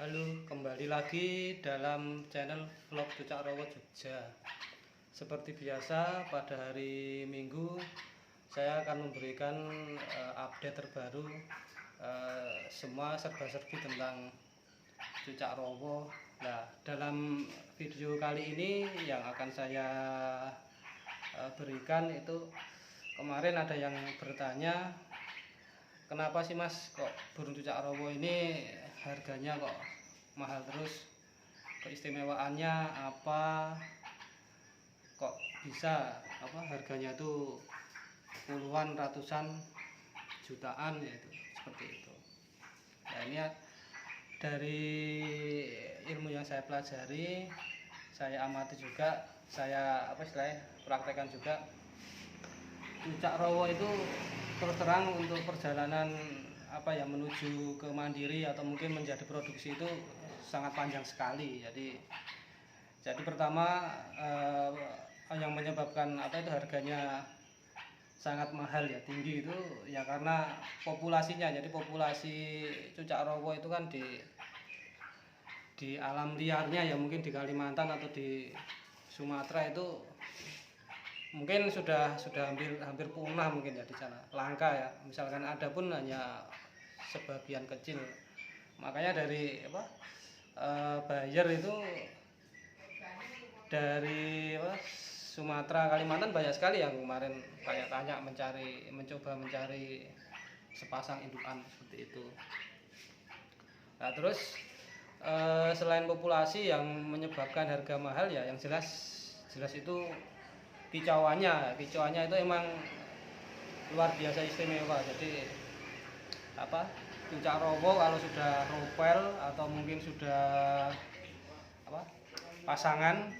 Halo, kembali lagi dalam channel vlog Cucak Rowo Jogja. Seperti biasa, pada hari Minggu saya akan memberikan update terbaru, semua serba-serbi tentang Cucak Rowo. Nah, dalam video kali ini yang akan saya berikan itu, kemarin ada yang bertanya, kenapa sih Mas kok burung Cucak Rowo ini harganya kok mahal terus, keistimewaannya apa, kok bisa harganya itu puluhan ratusan jutaan, yaitu seperti itu. Nah, ini dari ilmu yang saya pelajari, saya amati juga, saya praktekkan juga. Cucak Rowo itu terus terang untuk perjalanan menuju ke mandiri atau mungkin menjadi produksi itu sangat panjang sekali. Jadi pertama, yang menyebabkan harganya sangat mahal ya, tinggi itu ya karena populasinya. Jadi populasi Cucak Rowo itu kan di alam liarnya ya, mungkin di Kalimantan atau di Sumatera itu mungkin sudah hampir punah mungkin ya, di sana langka ya, misalkan ada pun hanya sebagian kecil. Makanya dari buyer itu dari Sumatera, Kalimantan banyak sekali yang kemarin tanya mencoba mencari sepasang indukan seperti itu. Nah, terus selain populasi yang menyebabkan harga mahal ya, yang jelas itu kicauannya itu emang luar biasa istimewa. Jadi Cucak Rowo kalau sudah ropel atau mungkin sudah pasangan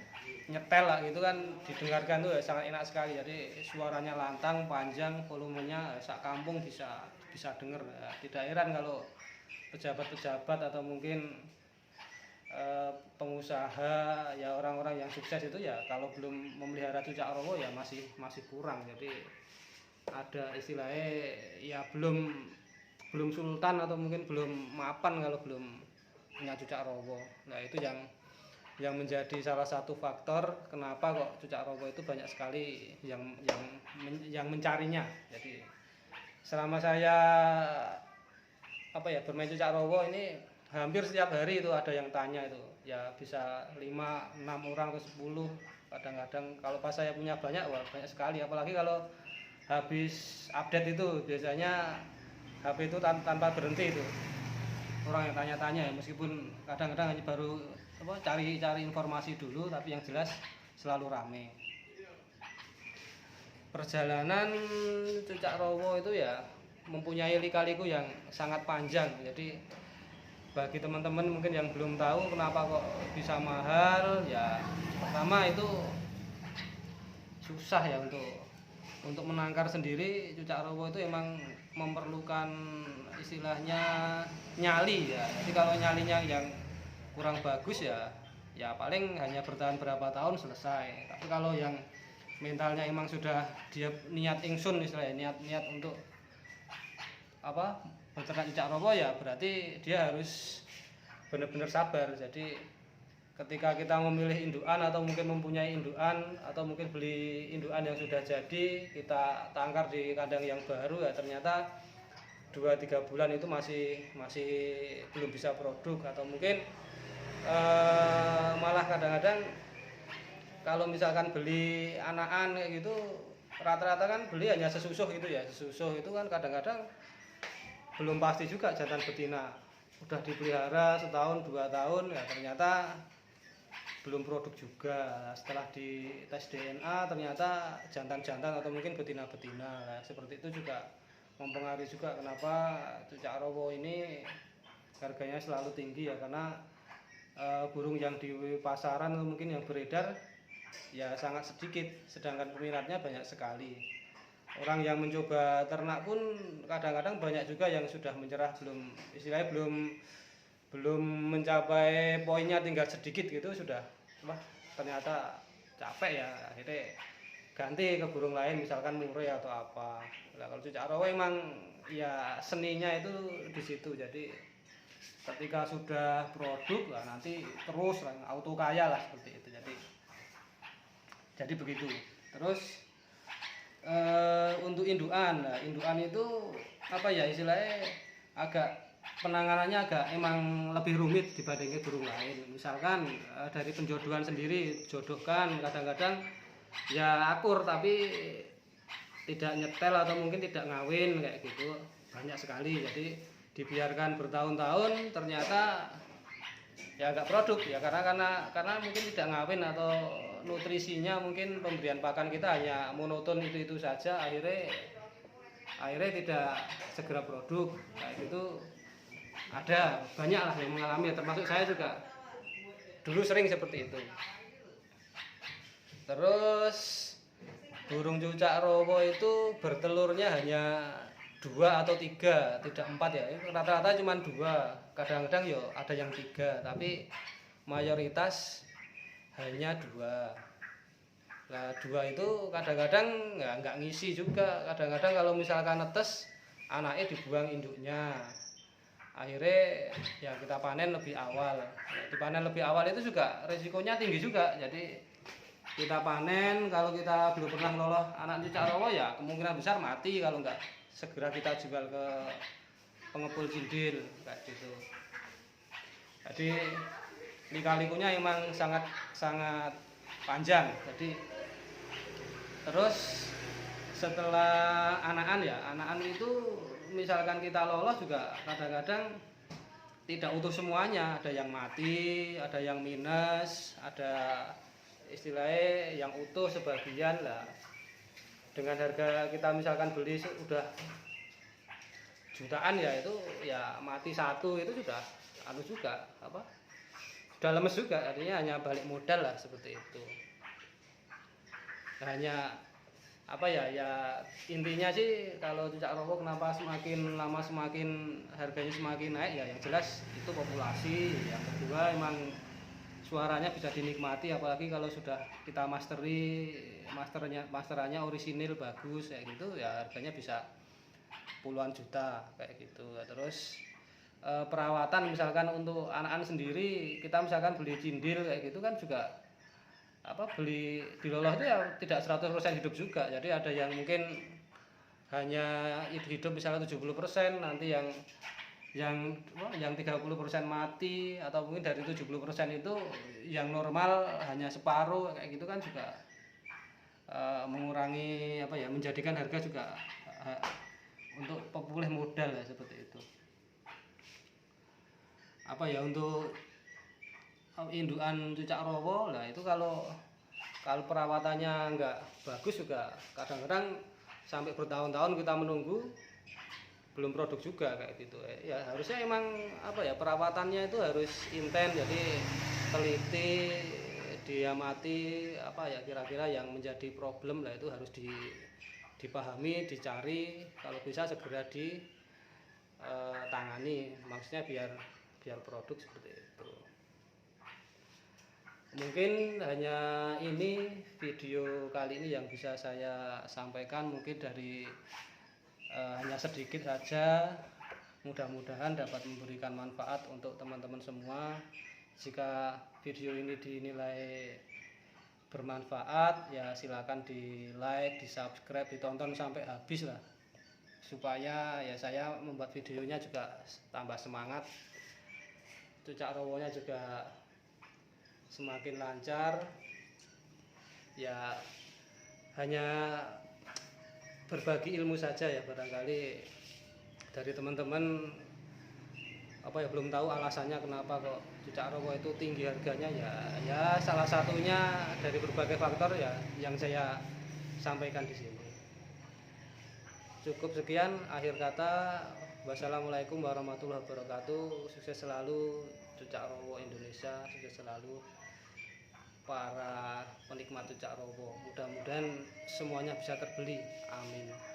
nyetel lah gitu kan, didengarkan tuh ya sangat enak sekali. Jadi suaranya lantang, panjang, volumenya sak kampung bisa denger ya. Tidak heran kalau pejabat-pejabat atau mungkin pengusaha ya, orang-orang yang sukses itu ya kalau belum memelihara Cucak Rowo ya masih kurang. Jadi ada istilahnya ya, belum sultan atau mungkin belum mapan kalau belum punya Cucak Rowo. Nah, itu yang menjadi salah satu faktor kenapa kok Cucak Rowo itu banyak sekali yang mencarinya. Jadi selama saya bermain Cucak Rowo ini, hampir setiap hari itu ada yang tanya itu ya, bisa 5-6 orang atau 10 kadang-kadang. Kalau pas saya punya banyak, wah banyak sekali. Apalagi kalau habis update itu biasanya HP itu tanpa berhenti itu orang yang tanya-tanya ya, meskipun kadang-kadang hanya baru cari informasi dulu, tapi yang jelas selalu rame. Perjalanan Cucak Rowo itu ya mempunyai lika-liku yang sangat panjang. Jadi bagi teman-teman mungkin yang belum tahu kenapa kok bisa mahal ya, pertama itu susah ya untuk menangkar sendiri. Cucak Rowo itu emang memerlukan istilahnya nyali ya. Jadi kalau nyalinya yang kurang bagus ya paling hanya bertahan berapa tahun selesai. Tapi kalau yang mentalnya emang sudah dia niat ingsun, istilahnya niat untuk beternak Cucak Rowo ya, berarti dia harus benar-benar sabar. Jadi ketika kita memilih indukan atau mungkin mempunyai indukan atau mungkin beli indukan yang sudah jadi, kita tangkar di kandang yang baru ya, ternyata 2-3 bulan itu masih belum bisa produk, atau mungkin malah kadang-kadang kalau misalkan beli anakan kayak gitu, rata-rata kan beli hanya sesusuh itu ya. Sesusuh itu kan kadang-kadang belum pasti juga jantan betina. Udah dipelihara setahun 2 tahun ya, ternyata belum produk juga. Setelah di tes DNA ternyata jantan-jantan atau mungkin betina-betina. Nah, seperti itu juga mempengaruhi juga kenapa Cucak Rowo ini harganya selalu tinggi ya, karena burung yang di pasaran atau mungkin yang beredar ya sangat sedikit, sedangkan peminatnya banyak sekali. Orang yang mencoba ternak pun kadang-kadang banyak juga yang sudah menyerah, belum mencapai poinnya, tinggal sedikit gitu sudah ternyata capek ya, akhirnya ganti ke burung lain, misalkan murai atau apa. Nah, kalau Cucak Rowo emang ya seninya itu di situ. Jadi ketika sudah produk lah nanti terus auto kaya lah seperti itu. Jadi begitu. Terus untuk indukan, nah, indukan itu apa ya istilahnya agak penanganannya agak emang lebih rumit dibandingkan burung lain. Misalkan dari penjodohan sendiri, jodohkan kadang-kadang ya akur tapi tidak nyetel atau mungkin tidak ngawin kayak gitu, banyak sekali. Jadi dibiarkan bertahun-tahun ternyata ya agak produk ya karena mungkin tidak ngawin atau nutrisinya mungkin pemberian pakan kita hanya monoton itu saja, akhirnya tidak segera produk kayak gitu. Ada banyak lah yang mengalami, termasuk saya juga dulu sering seperti itu. Terus burung cucak rowo itu bertelurnya hanya 2 atau 3, tidak 4 ya. Rata-rata cuma 2, kadang-kadang ya ada yang 3, tapi mayoritas hanya 2. Nah 2 itu kadang-kadang nggak ngisi juga. Kadang-kadang kalau misalkan netes, anaknya dibuang induknya. Akhirnya ya kita panen lebih awal. Dipanen lebih awal itu juga resikonya tinggi juga. Jadi kita panen, kalau kita belum pernah ngelola anak cucak rowo ya kemungkinan besar mati kalau nggak segera kita jual ke pengepul cindil kayak gitu. Jadi lika-likunya emang sangat panjang. Jadi terus setelah anakan itu misalkan kita lolos juga kadang-kadang tidak utuh semuanya, ada yang mati, ada yang minus, ada istilahnya yang utuh sebagian lah. Dengan harga kita misalkan beli udah jutaan ya itu ya mati 1 itu sudah sudah lemes juga, artinya hanya balik modal lah seperti itu. Hanya ya intinya sih kalau cucak rowo kenapa semakin lama semakin harganya semakin naik ya yang jelas itu populasi. Yang kedua emang suaranya bisa dinikmati, apalagi kalau sudah kita masterannya orisinil bagus kayak gitu ya harganya bisa puluhan juta kayak gitu. Terus perawatan misalkan untuk anakan sendiri kita misalkan beli cindil kayak gitu kan juga beli di loloh itu ya tidak 100% hidup juga. Jadi ada yang mungkin hanya hidup misalnya 70%, nanti yang 30% mati, atau mungkin dari 70% itu yang normal hanya separuh kayak gitu kan juga mengurangi menjadikan harga juga untuk pulih modal ya seperti itu. Untuk indukan cucak rowo lah itu kalau perawatannya nggak bagus juga kadang-kadang sampai bertahun-tahun kita menunggu belum produk juga kayak gitu ya. Harusnya emang perawatannya itu harus intens, jadi teliti, diamati kira-kira yang menjadi problem lah itu harus dipahami, dicari, kalau bisa segera ditangani, maksudnya biar produk seperti itu. Mungkin hanya ini video kali ini yang bisa saya sampaikan, mungkin dari hanya sedikit saja. Mudah-mudahan dapat memberikan manfaat untuk teman-teman semua. Jika video ini dinilai bermanfaat ya silakan di like, di subscribe, ditonton sampai habis lah, supaya ya saya membuat videonya juga tambah semangat, cucak rowonya juga semakin lancar. Ya hanya berbagi ilmu saja ya, barangkali dari teman-teman belum tahu alasannya kenapa kok cucak rowo itu tinggi harganya ya salah satunya dari berbagai faktor ya yang saya sampaikan di sini. Cukup sekian akhir kata. Wassalamualaikum warahmatullahi wabarakatuh. Sukses selalu cucak rowo Indonesia, sukses selalu para penikmat cucak rowo. Mudah-mudahan semuanya bisa terbeli. Amin.